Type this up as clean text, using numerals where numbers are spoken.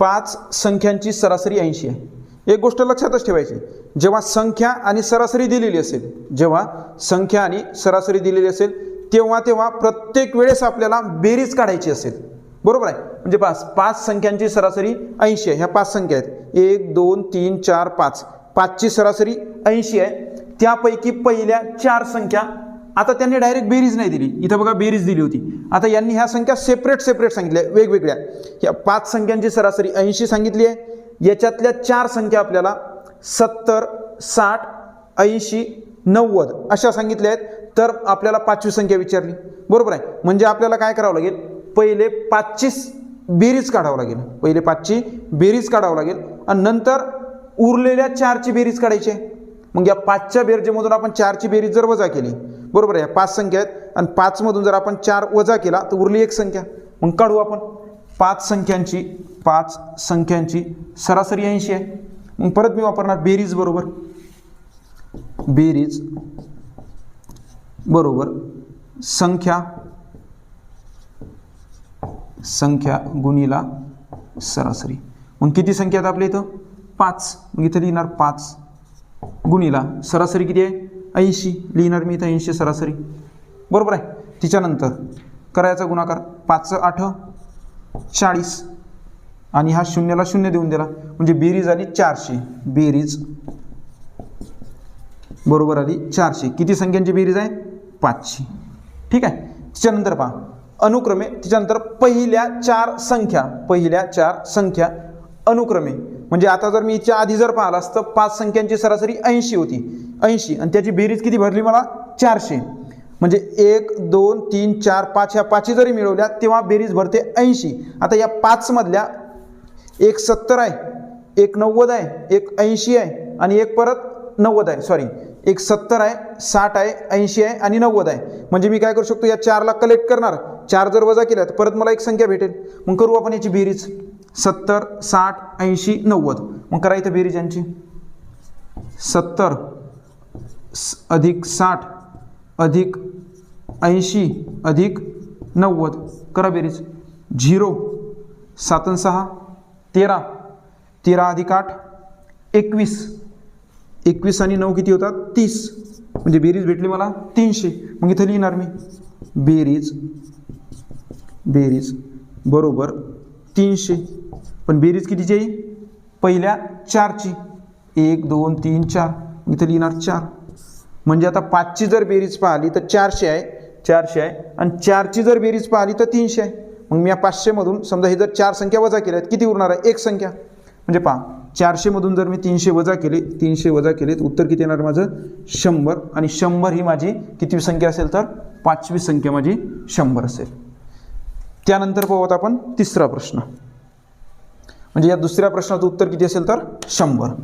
5 संख्यांची सरासरी 80 आहे. एक गोष्ट लक्षातच ठेवायची, जेव्हा संख्या आणि सरासरी दिलेली असेल, जेव्हा संख्या आणि सरासरी दिलेली असेल तेव्हा प्रत्येक वेळेस आपल्याला बेरीज काढायची असेल. बरोबर आहे. म्हणजे 5 संख्यांची सरासरी 80 आहे. ह्या 5 संख्या आहेत, 1 2 3 4 5. 5ची सरासरी 80 आहे. त्यापैकी पहिल्या 4 संख्या, आता त्यांनी डायरेक्ट बेरीज नाही दिली, इथं बघा बेरीज दिली होती. आता यांनी ह्या संख्या सेपरेट सांगितल्या, वेगवेगळ्या. ह्या 5 संख्यांची सरासरी 80 सांगितली आहे. याच्यातल्या 4 संख्या आपल्याला 70 60 80 90 अशा सांगितल्या आहेत. तर आपल्याला 5वी संख्या विचारली. बरोबर आहे. म्हणजे आपल्याला काय करावं लागेल, पहिले 5ची बेरीज काढावं लागेल, पहिले 5ची बेरीज काढावं लागेल आणि नंतर उरलेल्या 4ची बेरीज काढायची आहे. मग या 5च्या बेरजेमधून आपण 4ची बेरीज जर वजा केली, बरोबर आहे, 5 संख्या आहेत आणि 5 मधून जर आपण 4 वजा केला तर उरली 1 संख्या. मग काढू आपण. 5 संख्यांची सरासरी 80 आहे. मग परत मी वापरणार बेरीज बरोबर, बेरीज बरोबर संख्या गुणिला सरासरी. मग किती संख्या आहेत आपल्या इथं, 5. मग इथं लिहिणार 5 गुणिला सरासरी किती आहे, 80. लिहिणार मी इथं 80 सरासरी. बरोबर आहे. तिच्यानंतर करायचा गुणाकार, 5 8 40 आणि हा शून्याला शून्य देऊन दिला, म्हणजे बेरीज आली 400. बेरीज बरोबर आली 400. किती संख्यांची बेरीज आहे, 5ची. ठीक आहे. तिच्यानंतर पहा अनुक्रमे, तिच्यानंतर पहिल्या 4 संख्या अनुक्रमे. म्हणजे आता जर मी याच्या आधी जर पाहिलं असतं 5 संख्यांची सरासरी 80 होती, 80 आणि त्याची बेरीज किती भरली मला, 400. म्हणजे 1 2 3 4 5 ह्या 5 जरी मिळवल्या तेव्हा बेरीज भरते 80. आता या 5 मधल्या एक 70 आहे, एक 90 आहे, एक 80 आहे आणि एक परत 90 आहे, सॉरी एक 70 आहे, 60 आहे, 80 आहे आणि 90 आहे. म्हणजे मी काय करू शकतो, या 4ला कलेक्ट करणार, 4 जर वजा केल्या तर परत मला एक संख्या भेटेल. मग करू आपण याची बेरीज, 70 60 80 90. मग करा इथं बेरीज यांची, 70 अधिक 60 अधिक 80 अधिक 90. करा बेरीज. 0 7 6 13, 13 अधिक 8 21, 21 आणि 9 किती होतात, 30. म्हणजे बेरीज भेटली मला 300. मग इथं लिहिणार मी बेरीज बरोबर 300. पण बेरीज कितीची आहे, पहिल्या 4ची, 1 2 3 4. इथं लिहिणार 4. म्हणजे आता 5ची जर बेरीज पाहिली तर 400 आहे आणि 4ची जर बेरीज पाहिली तर 300 आहे. मग मी या 500 मधून समजा हे जर 4 संख्या वजा केल्या किती उरणार आहे, 1 संख्या. म्हणजे पहा 400 मधून जर मी 300 वजा केले तर उत्तर किती येणार माझं, 100. आणि 100 ही माझी किती संख्या असेल तर 5वी संख्या माझी 100 असेल. त्यानंतर पाहूयात आपण 3रा प्रश्न. म्हणजे या 2ऱ्या प्रश्नाचं उत्तर किती असेल तर 100.